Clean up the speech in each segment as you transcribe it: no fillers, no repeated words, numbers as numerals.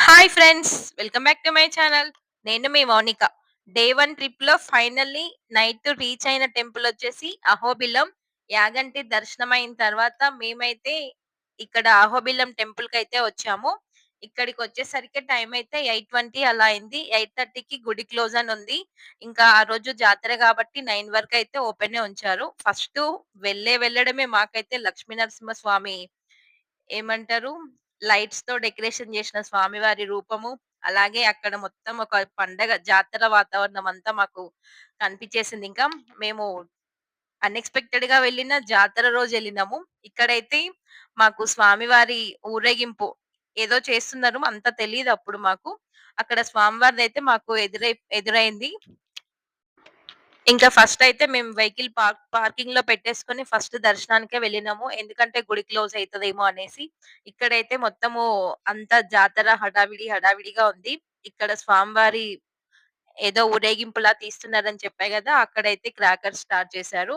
Hi friends! Welcome back to my channel. నేను మీ Mounika. Day 1 ట్రిప్‌లో finally night reach అయిన temple వచ్చేసి అహోబిలం. యాగంటి దర్శనమైన తర్వాత మేమైతే ఇక్కడ అహోబిలం టెంపుల్‌కైతే వచ్చాము. ఇక్కడికొచ్చేసరికి టైం అయితే 8:20 అలా అయింది. 8:30కి గుడి క్లోజ్ అని ఉంది. ఇంకా ఆ రోజు జాతర కాబట్టి 9 వరకైతే ఓపెనే ఉంచారు. వెళ్ళడమే మాకైతే లక్ష్మీ నరసింహస్వామి ఏమంటారు? లైట్స్‌తో డెకరేషన్ జేసిన స్వామివారి రూపము, అలాగే అక్కడ మొత్తం ఒక పండగ జాతర వాతావరణం అంతా మాకు కనిపించేసిందింకా. మేము అన్‌ఎక్స్‌పెక్టెడ్‌గా వెళ్ళిన జాతర రోజెళ్ళినాము. ఇక్కడైతే మాకు స్వామివారి ఊరేగింపు ఏదో చేస్తున్నారు. అంత తెలీదప్పుడు మాకు. అక్కడ స్వామివారిదైతే మాకు ఎదురైంది. ఇంకా ఫస్ట్ అయితే మేము వెహికల్ పార్కింగ్‌లో పెట్టేసుకొని ఫస్ట్ దర్శనానికే వెళ్ళినాము. ఎందుకంటే గుడి క్లోజ్ అయితదేమో అనేసి. ఇక్కడైతే మొత్తము అంతా జాతర హడావిడిగా ఉంది. ఇక్కడ స్వామివారి ఏదో ఊరేగింపులా తీస్తున్నారని చెప్పా గదా! అక్కడైతే క్రాకర్స్ స్టార్ట్ చేశారు.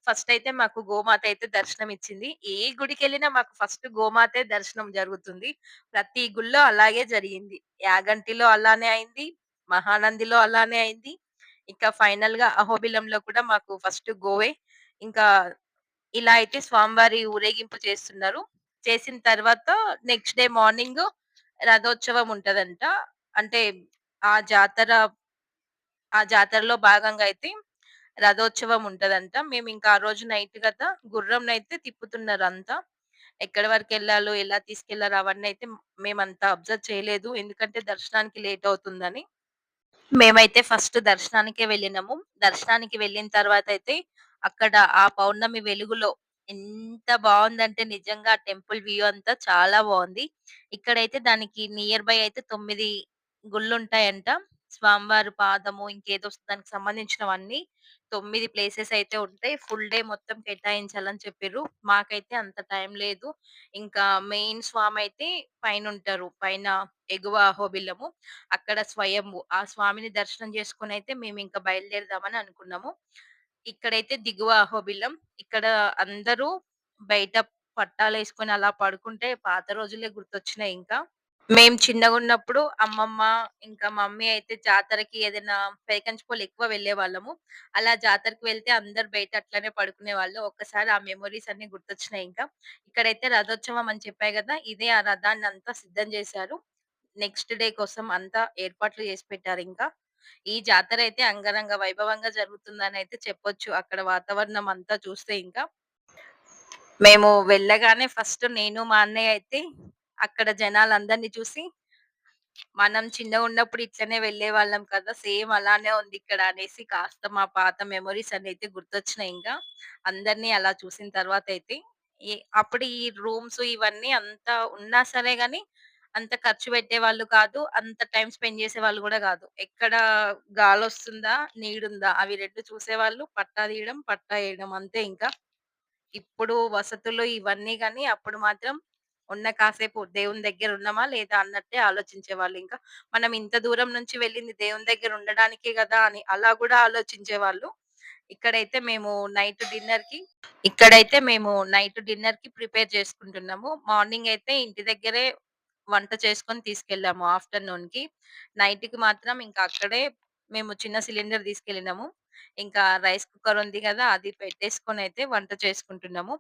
ఫస్ట్ అయితే మాకు గోమాత అయితే దర్శనం ఇచ్చింది. ఏ గుడికెళ్ళినా మాకు ఫస్ట్ గోమాతే దర్శనం జరుగుతుంది. ప్రతి గుడిలో అలాగే జరిగింది. యాగంటిలో అలానే అయింది. మహానందిలో అలానే అయింది. ఇంకా ఫైనల్‌గా అహోబిలంలో కూడా మాకు ఫస్ట్ గోవే. ఇంకా ఇలా అయితే స్వామివారి ఊరేగింపు చేస్తున్నారు. చేసిన తర్వాత నెక్స్ట్ డే మార్నింగ్ రథోత్సవం ఉంటదంట. అంటే ఆ జాతర ఆ జాతరలో భాగంగా అయితే రథోత్సవం ఉంటదంట. మేమింకా ఆ రోజు నైట్ గదా! గుర్రంనైతే తిప్పుతున్నారంతా. ఎక్కడి వరకెళ్ళాలో, ఎలా తీసుకెళ్లారో అవన్నైతే మేమంత అబ్జర్వ్ చేయలేదు. ఎందుకంటే దర్శనానికి లేట్ అవుతుందని. మేమైతే ఫస్ట్ దర్శనానికే వెళ్ళినాము. దర్శనానికి వెళ్ళిన తర్వాతయితే అక్కడ ఆ పౌర్ణమి వెలుగులో ఎంత బావుందంటే నిజంగా ఆ టెంపుల్ వ్యూ అంతా చాలా బావుంది. ఇక్కడైతే దానికి నియర్ బై అయితే 9 గుళ్ళుంటాయంట. స్వామివారి పాదము ఇంకేదో దానికి సంబంధించినవన్నీ 9 ప్లేసెస్ అయితే ఉంటాయి. ఫుల్ డే మొత్తం కేటాయించాలని చెప్పిర్రు. మాకైతే అంత టైం లేదు. ఇంకా మెయిన్ స్వామయితే పైనుంటారు. పైన ఎగువ అహోబిలము. అక్కడ స్వయంభు. ఆ స్వామిని దర్శనం చేసుకొనైతే మేమింక బయలుదేరదామని అనుకున్నాము. ఇక్కడైతే దిగువ అహోబిలం. ఇక్కడ అందరూ బయట పట్టాలేసుకొని అలా పడుకుంటే పాత రోజులే గుర్తొచ్చినాయి ఇంకా. మేము చిన్నగున్నప్పుడు అమ్మమ్మ, ఇంకా మమ్మీ అయితే జాతరకి ఏదైనా పేకంచిపోలు ఎక్కువ వెళ్ళేవాళ్ళము. అలా జాతరకి వెళ్తే అందరూ బయట అట్లనే పడుకునేవాళ్ళు. ఒక్కసారి ఆ మెమోరీస్ అన్నీ గుర్తొచ్చినాయి ఇంకా. ఇక్కడైతే రథోత్సవం అని చెప్పా గదా! ఇదే ఆ రథాన్నంతా సిద్ధం జేశారు. నెక్స్ట్ డే కోసం అంతా ఏర్పాట్లు చేసి పెట్టారింకా. ఈ జాతరైతే అంగరంగ వైభవంగా జరుగుతుందనైతే చెప్పొచ్చు. అక్కడ వాతావరణం అంతా చూస్తే ఇంకా. మేము వెళ్ళగానే ఫస్ట్ నేను, మా అన్నయ్య అయితే అక్కడ జనాలందరిని చూసి, మనం చిన్నగున్నప్పుడు ఇట్లనే వెళ్ళేవాళ్ళం కదా! సేమ్ అలానే ఉందిక్కడ అనేసి కాస్త మా పాత మెమోరీస్ అన్నయితే గుర్తొచ్చినాయి ఇంకా. అందరిని అలా చూసిన తర్వాతయితే. అప్పుడు ఈ రూమ్స్ ఇవన్నీ అంత ఉన్నా సరే గాని, అంత ఖర్చు పెట్టేవాళ్ళు కాదు. అంత టైమ్ స్పెండ్ చేసేవాళ్ళు గూడా గాదు. ఎక్కడ గాలొస్తుందా, నీడుందా అవి 2 చూసేవాళ్ళు. పట్టా తీయడం, పట్టా ఎయడం అంతే ఇంకా. ఇప్పుడు వసతులు ఇవన్నీ గాని, అప్పుడు మాత్రం ఉన్న కాసేపు దేవుని దగ్గర ఉన్నామా లేదా అన్నట్టే ఆలోచించేవాళ్ళింకా. మనం ఇంత దూరం నుంచి వెళ్ళింది దేవుని దగ్గర ఉండడానికే గదా! అని అలా గూడా ఆలోచించేవాళ్ళు. ఇక్కడైతే మేము నైట్ డిన్నర్‌కి ఇక్కడైతే మేము నైట్ డిన్నర్‌కి ప్రిపేర్ చేసుకుంటున్నాము. మార్నింగ్ అయితే ఇంటి దగ్గరే వంట చేసుకొని తీసుకెళ్ళాము ఆఫ్టర్‌నూన్‌కి. నైట్‌కి మాత్రం ఇంకా అక్కడే మేము చిన్న సిలిండర్ తీసుకెళ్ళినాము. ఇంకా రైస్ కుక్కర్ ఉంది గదా! అది పెట్టేసుకొనైతే వంట చేసుకుంటున్నాము.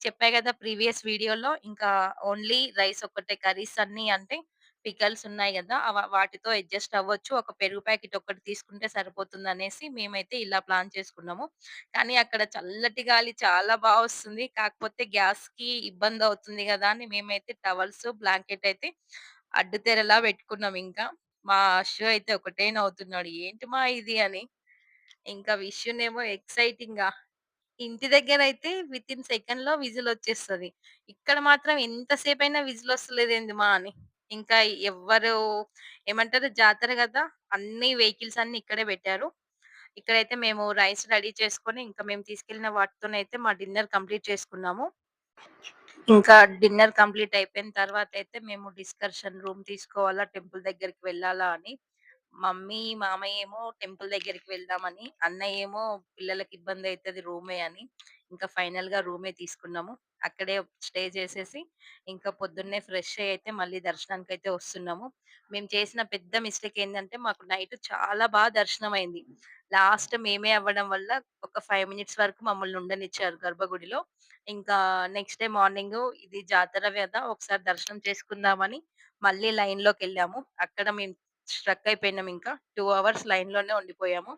చెప్పా గదా! ప్రీవియస్ వీడియోలో ఇంకా ఓన్లీ రైస్ ఒక్కటే కర్రీస్ అన్నీ అంటే పికల్స్ ఉన్నాయి గదా! వాటితో అడ్జస్ట్ అవ్వచ్చు. ఒక పెరుగు ప్యాకెట్ ఒక్కటి తీసుకుంటే సరిపోతుందనేసి మేమైతే ఇలా ప్లాన్ చేసుకున్నాము. కానీ అక్కడ చల్లటి గాలి చాలా వస్తుంది. కాకపోతే గ్యాస్‌కి ఇబ్బందవుతుంది గదా! అని మేమైతే టవల్స్, బ్లాంకెట్ అయితే అడ్డుతెరలా పెట్టుకున్నాం ఇంకా. మా అషు అయితే ఒకటే నవ్వుతున్నాడు. "ఏంటి మా ఇది" అని. ఇంకా విష్యునేమో ఎక్సైటింగ్‌గా ఇంటి దగ్గరైతే వితిన్ సెకండ్‌లో విజిలొచ్చేస్తది. ఇక్కడ మాత్రం ఎంత సేపైనా విజిలొస్తలేదేంది మా అని. ఇంకా ఎవ్వరు ఏమంటారు జాతర గదా! అన్ని వెహికల్స్ అన్నీ ఇక్కడే పెట్టారు. ఇక్కడైతే మేము రైస్ రెడీ చేసుకొని, ఇంకా మేము తీసుకెళ్ళిన వాటితోనైతే మా డిన్నర్ కంప్లీట్ చేసుకున్నాము. ఇంకా డిన్నర్ కంప్లీట్ అయిపోయిన తర్వాతయితే మేము డిస్కషన్ రూమ్ తీసుకోవాలా, టెంపుల్ దగ్గరికి వెళ్ళాలా అని మామయ్య ఏమో టెంపుల్ దగ్గరికి వెళ్దామని, అన్నయ్య ఏమో పిల్లలకి ఇబ్బందయితది రూమే అని, ఇంకా ఫైనల్‌గా రూమే తీసుకున్నాము. అక్కడే స్టే చేసేసి, ఇంకా పొద్దున్నే ఫ్రెష్ అయ్యి అయితే మళ్ళీ దర్శనానికైతే వస్తున్నాము. మేము చేసిన పెద్ద మిస్టేక్ ఏందంటే, మాకు నైట్ చాలా దర్శనమయింది. లాస్ట్ మేమే అవ్వడం వల్ల ఒక 5 మినిట్స్ వరకు మమ్మల్ని ఉండనిచ్చారు గర్భగుడిలో. ఇంకా నెక్స్ట్ డే మార్నింగు ఇది జాతర గదా! ఒకసారి దర్శనం చేసుకుందామని మళ్ళీ లైన్‌లోకెళ్ళాము. అక్కడ మేము స్ట్రక్ అయిపోయినామింకా. 2 అవర్స్ లైన్‌లోనే ఉండిపోయాము.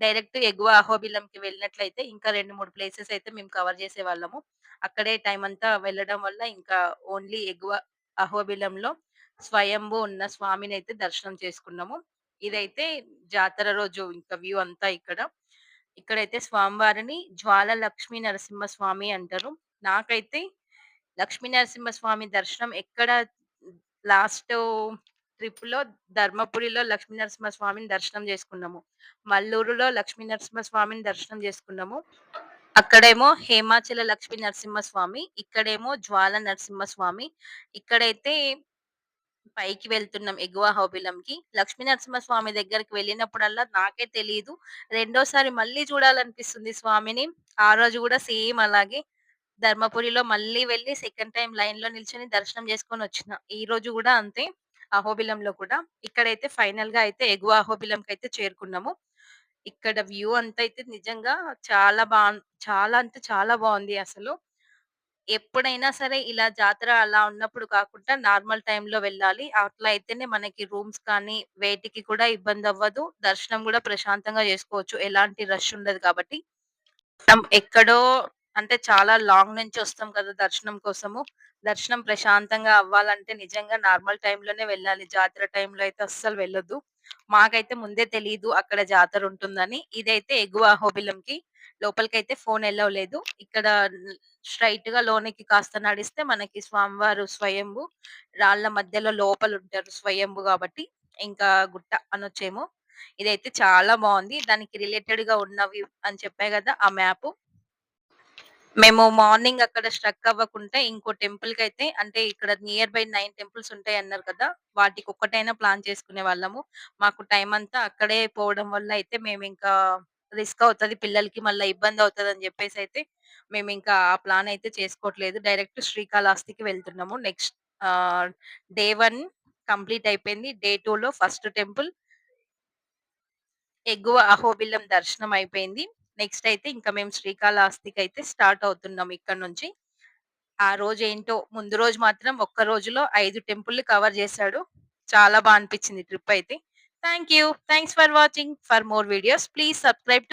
డైరెక్ట్ ఎగువ అహోబిలంకి వెళ్ళినట్లయితే ఇంకా 2, 3 ప్లేసెస్ అయితే మేము కవర్ చేసేవాళ్ళము. అక్కడే టైం అంతా వెళ్ళడం వల్ల ఇంకా ఓన్లీ ఎగువ అహోబిలంలో స్వయంభూ ఉన్న స్వామినైతే దర్శనం చేసుకున్నాము. ఇదైతే జాతర రోజు ఇంకా వ్యూ అంతా ఇక్కడ. ఇక్కడైతే స్వామివారిని జ్వాల లక్ష్మీ నరసింహస్వామి అంటారు. నాకైతే లక్ష్మీ నరసింహస్వామి దర్శనం ఎక్కడ లాస్టు ట్రిప్‌లో ధర్మపురిలో లక్ష్మీ నరసింహస్వామిని దర్శనం చేసుకున్నాము. మల్లూరులో లక్ష్మీ నరసింహస్వామిని దర్శనం చేసుకున్నాము. అక్కడేమో హేమాచల లక్ష్మీ నరసింహస్వామి, ఇక్కడేమో జ్వాల నరసింహస్వామి. ఇక్కడైతే పైకి వెళ్తున్నాం ఎగువ అహోబిలంకి. లక్ష్మీ నరసింహస్వామి దగ్గరికి వెళ్ళినప్పుడల్లా నాకే తెలీదు. రెండోసారి మళ్ళీ చూడాలనిపిస్తుంది స్వామిని. ఆ రోజు గూడా సేమ్ అలాగే ధర్మపురిలో మళ్ళీ వెళ్లి సెకండ్ టైమ్ లైన్‌లో నిల్చొని దర్శనం చేసుకొనొచ్చిన. ఈ రోజు గూడా అంతే అహోబిలంలో కూడా. ఇక్కడైతే ఫైనల్‌గా అయితే ఎగువ అహోబిలంకైతే చేరుకున్నాము. ఇక్కడ వ్యూ అంతా అయితే నిజంగా చాలా చాలా అంటే చాలా బావుంది అసలు. ఎప్పుడైనా సరే ఇలా జాతర అలా ఉన్నప్పుడు కాకుండా నార్మల్ టైమ్‌లో వెళ్ళాలి. అట్లా అయితేనే మనకి రూమ్స్ కానీ, వేటికి కూడా ఇబ్బందవ్వదు. దర్శనం గూడా ప్రశాంతంగా జేసుకోవచ్చు. ఎలాంటి రష్ ఉండదు కాబట్టి. ఎక్కడో అంటే చాలా లాంగ్ నుంచి వస్తాం కదా దర్శనం కోసము. దర్శనం ప్రశాంతంగా అవ్వాలంటే నిజంగా నార్మల్ టైమ్‌లోనే వెళ్ళాలి. జాతర టైమ్‌లో అయితే అస్సలు వెళ్ళొద్దు. మాకైతే ముందే తెలీదు అక్కడ జాతర ఉంటుందని. ఇదైతే ఎగువ అహోబిలంకి. లోపలికైతే ఫోన్ ఎలౌ లేదు. ఇక్కడ స్ట్రెయిట్‌గా లోనికి కాస్త నడిస్తే మనకి స్వామివారు స్వయంభు రాళ్ళ మధ్యలో లోపలుంటారు స్వయంభు గాబట్టి. ఇంకా గుట్ట అనొచ్చేమో. ఇదైతే చాలా బావుంది. దానికి రిలేటెడ్‌గా ఉన్నవి అని చెప్పా గదా! ఆ మ్యాపు. మేము మార్నింగ్ అక్కడ స్ట్రక్ అవ్వకుంటే ఇంకో టెంపుల్‌కైతే అంటే ఇక్కడ నియర్ బై 9 టెంపుల్స్ ఉంటాయన్నారు కదా! వాటికొక్కటైనా ప్లాన్ చేసుకునేవాళ్ళము. మాకు టైం అంతా అక్కడే పోవడం వల్ల అయితే మేమింకా రిస్క్ అవుతది పిల్లలకి మళ్ళా ఇబ్బందవుతదని జెప్పేసయితే మేమింకా ఆ ప్లాన్ అయితే చేసుకోవట్లేదు. డైరెక్ట్ శ్రీకాళహస్తికి వెళ్తున్నాము. డే 1 కంప్లీట్ అయిపోయింది. డే 2లో ఫస్ట్ టెంపుల్ ఎగువ అహోబిలం దర్శనం అయిపోయింది. నెక్స్ట్ అయితే ఇంకా మేము శ్రీకాళహస్తికైతే స్టార్ట్ అవుతున్నాం ఇక్కడి నుంచి. ఆ రోజేంటో ముందు రోజు మాత్రం ఒక్క రోజులో 5 టెంపుల్‌లు కవర్ చేశాడు. చాలా అనిపించింది ట్రిప్ అయితే. Thank you. Thanks for watching. For more videos please subscribe